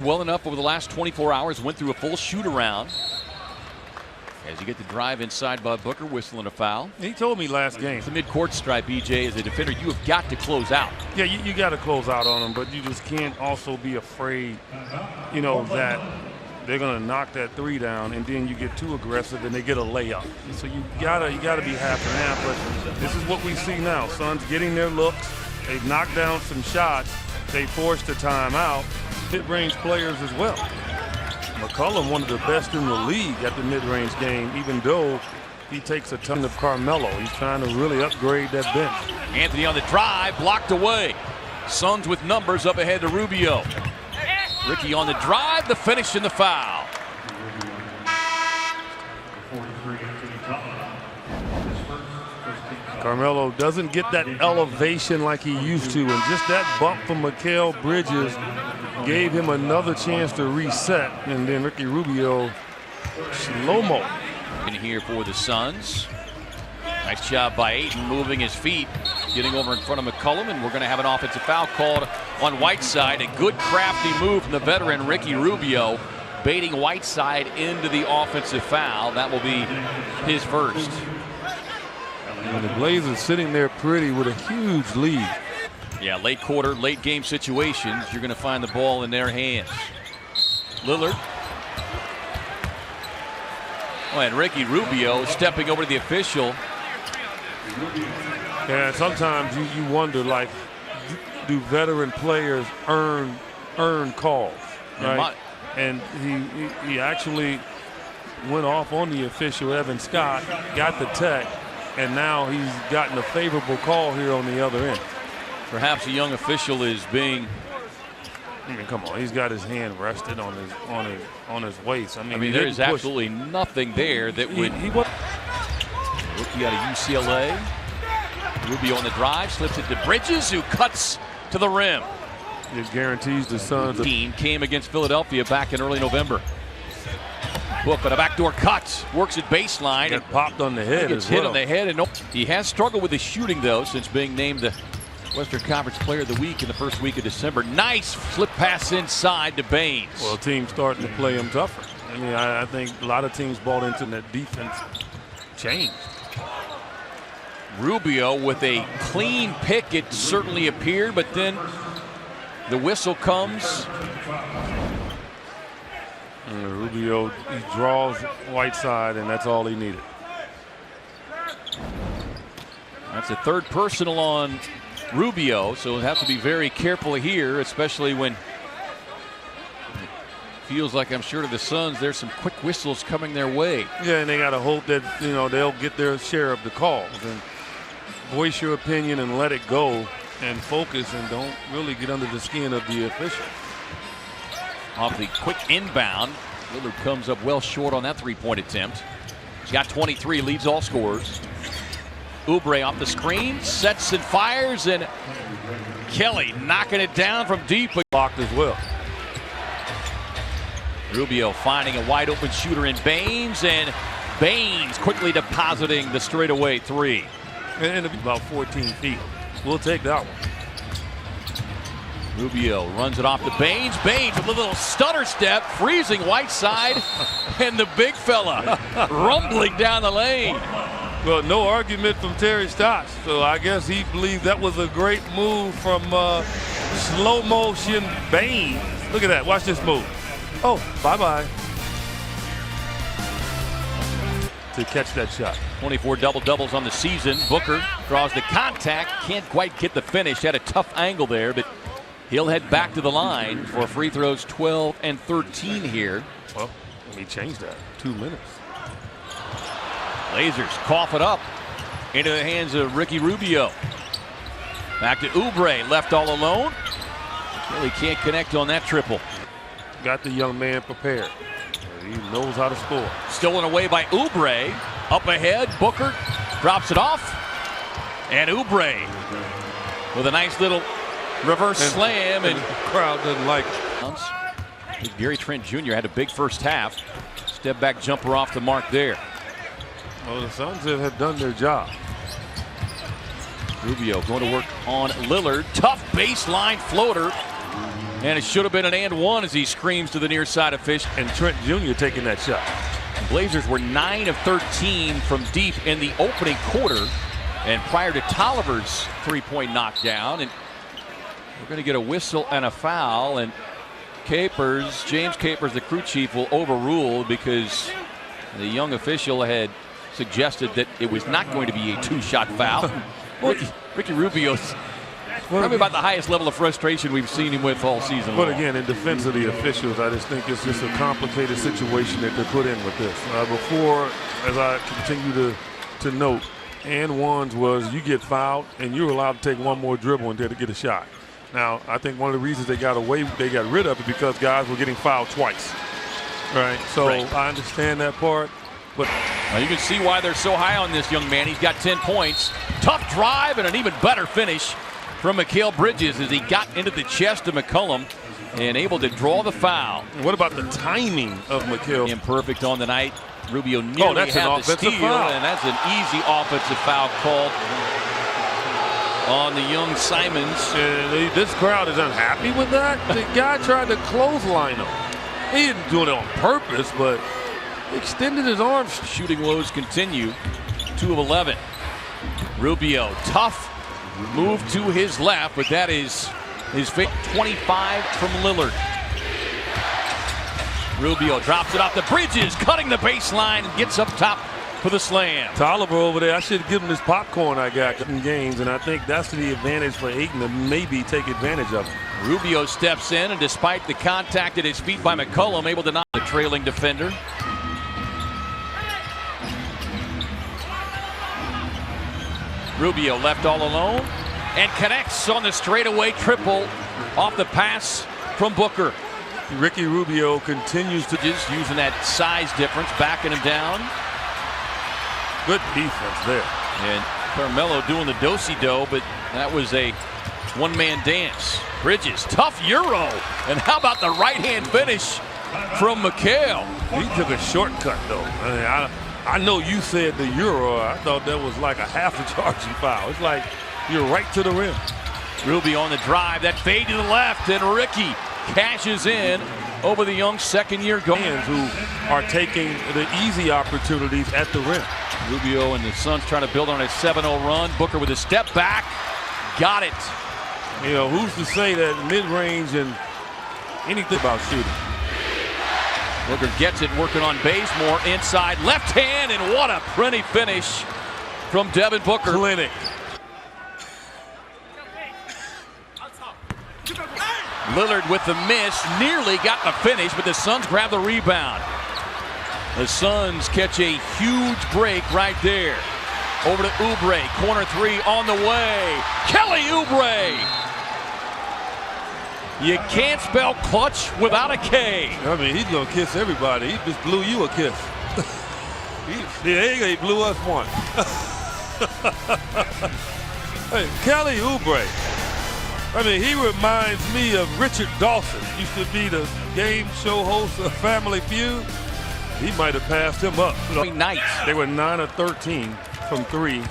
Well enough over the last 24 hours, went through a full shoot around. As you get the drive inside by Booker, whistling a foul. He told me last game. The midcourt stripe, BJ, as a defender, you have got to close out. Yeah, you got to close out on them, but you just can't also be afraid, that they're going to knock that three down, and then you get too aggressive and they get a layup. So you gotta be half and half. But this is what we see now. Suns getting their looks. They've knocked down some shots. They forced a timeout. Mid-range players as well. McCollum, one of the best in the league at the mid-range game, even though he takes a ton of Carmelo. He's trying to really upgrade that bench. Anthony on the drive, blocked away. Suns with numbers up ahead to Rubio. Ricky on the drive, the finish and the foul. Carmelo doesn't get that elevation like he used to, and just that bump from Mikal Bridges gave him another chance to reset, and then Ricky Rubio slow-mo. In here for the Suns. Nice job by Ayton moving his feet, getting over in front of McCollum, and we're going to have an offensive foul called on Whiteside. A good crafty move from the veteran Ricky Rubio, baiting Whiteside into the offensive foul. That will be his first. And the Blazers sitting there pretty with a huge lead. Yeah, late quarter, late game situations, you're going to find the ball in their hands. Lillard. Oh, and Ricky Rubio stepping over to the official. Yeah, sometimes you wonder, like, do veteran players earn calls, right? And he actually went off on the official, Evan Scott, got the tech, and now he's gotten a favorable call here on the other end. Perhaps a young official is being. I mean, come on, he's got his hand rested on his waist. I mean there is absolutely nothing there that would. Rookie out of UCLA. Rubio on the drive, slips it to Bridges, who cuts to the rim. It guarantees the Suns. The team came against Philadelphia back in early November. Book, but a backdoor cut, works at baseline. And popped on the head as well. Hit on the head, and he has struggled with his shooting though since being named the Western Conference Player of the Week in the first week of December. Nice flip pass inside to Baines. Well, team's starting to play him tougher. I mean, I think a lot of teams bought into that defense changed. Rubio with a clean pick, it certainly appeared, but then the whistle comes. And Rubio, he draws Whiteside, and that's all he needed. That's a third personal on Rubio, so we'll have to be very careful here, especially when it feels like, I'm sure, to the Suns there's some quick whistles coming their way. Yeah, and they got to hope that they'll get their share of the calls and voice your opinion and let it go and focus and don't really get under the skin of the official. Off the quick inbound, Lillard comes up well short on that three-point attempt. He's got 23, leads all scorers. Oubre off the screen, sets and fires, and Kelly knocking it down from deep. Blocked as well. Rubio finding a wide open shooter in Baines, and Baines quickly depositing the straightaway three. And about 14 feet. We'll take that one. Rubio runs it off to Baines. Baines with a little stutter step, freezing Whiteside, and the big fella rumbling down the lane. Well, no argument from Terry Stotts, so I guess he believed that was a great move from slow motion Baines. Look at that. Watch this move. Oh, bye-bye. To catch that shot. 24 double-doubles on the season. Booker draws the contact, can't quite get the finish. Had a tough angle there, but he'll head back to the line for free throws 12 and 13 here. Well, let me change that. 2 minutes. Blazers cough it up into the hands of Ricky Rubio. Back to Oubre, left all alone. Really can't connect on that triple. Got the young man prepared. He knows how to score. Stolen away by Oubre. Up ahead, Booker drops it off. And Oubre with a nice little reverse slam. And the crowd doesn't like it. Gary Trent Jr. had a big first half. Step back jumper off the mark there. Well, the Suns have done their job. Rubio going to work on Lillard. Tough baseline floater. And it should have been an and one as he screams to the near side official. And Trent Jr. taking that shot. Blazers were 9 of 13 from deep in the opening quarter. And prior to Tolliver's three-point knockdown. And we're going to get a whistle and a foul. And James Capers, the crew chief, will overrule because the young official had suggested that it was not going to be a two-shot foul. Ricky Rubio's probably about the highest level of frustration we've seen him with all season long. But again, in defense of the officials, I just think it's just a complicated situation that they're put in with this. Before, as I continue to note, and ones was you get fouled and you're allowed to take one more dribble in there to get a shot. Now, I think one of the reasons they got rid of it because guys were getting fouled twice. Right. So I understand that part. But you can see why they're so high on this young man. He's got 10 points. Tough drive and an even better finish from Mikal Bridges as he got into the chest of McCollum and able to draw the foul. What about the timing of Mikal? Imperfect on the night. Rubio nearly had the steal, and that's an easy offensive foul called on the young Simons. This crowd is unhappy with that. The guy tried to clothesline him. He didn't do it on purpose, but extended his arms. Shooting woes continue. 2 of 11. Rubio, tough move to his left, but that is his 25 from Lillard. Rubio drops it off the Bridges, cutting the baseline, and gets up top for the slam. Tolliver over there, I should give him this popcorn I got in games, and I think that's the advantage for Ayton to maybe take advantage of it. Rubio steps in, and despite the contact at his feet by McCollum, able to knock the trailing defender. Rubio left all alone and connects on the straightaway triple off the pass from Booker. Ricky Rubio continues to just using that size difference, backing him down. Good defense there. And Carmelo doing the do-si-do, but that was a one-man dance. Bridges, tough Euro. And how about the right-hand finish from Mikal? He took a shortcut, though. I know you said the Euro. I thought that was like a half a charging foul. It's like you're right to the rim. Rubio on the drive, that fade to the left, and Ricky cashes in over the young second-year guards who are taking the easy opportunities at the rim. Rubio and the Suns trying to build on a 7-0 run. Booker with a step back. Got it. You know, who's to say that mid-range and anything about shooting? Booker gets it, working on Bazemore inside. Left hand, and what a pretty finish from Devin Booker. Clinic. Lillard with the miss, nearly got the finish, but the Suns grab the rebound. The Suns catch a huge break right there. Over to Oubre, corner three on the way. Kelly Oubre. You can't spell clutch without a K. I mean, he's gonna kiss everybody. He just blew you a kiss. he blew us one. Hey, Kelly Oubre. I mean, he reminds me of Richard Dawson. Used to be the game show host of Family Feud. He might have passed him up. Nice. They were 9 of 13 from 3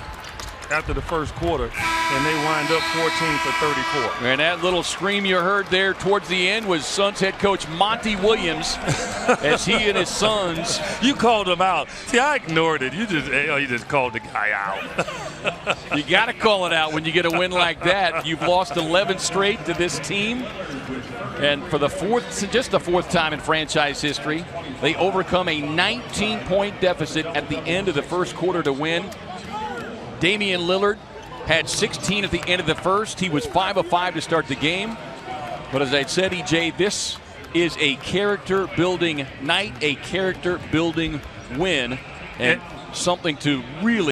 after the first quarter, and they wind up 14 for 34. And that little scream you heard there towards the end was Suns head coach Monty Williams as he and his sons. You called him out. See, I ignored it. You just called the guy out. You got to call it out when you get a win like that. You've lost 11 straight to this team. And for just the fourth time in franchise history, they overcome a 19-point deficit at the end of the first quarter to win. Damian Lillard had 16 at the end of the first. He was 5 of 5 to start the game. But as I said, EJ, this is a character-building night, a character-building win, and something to really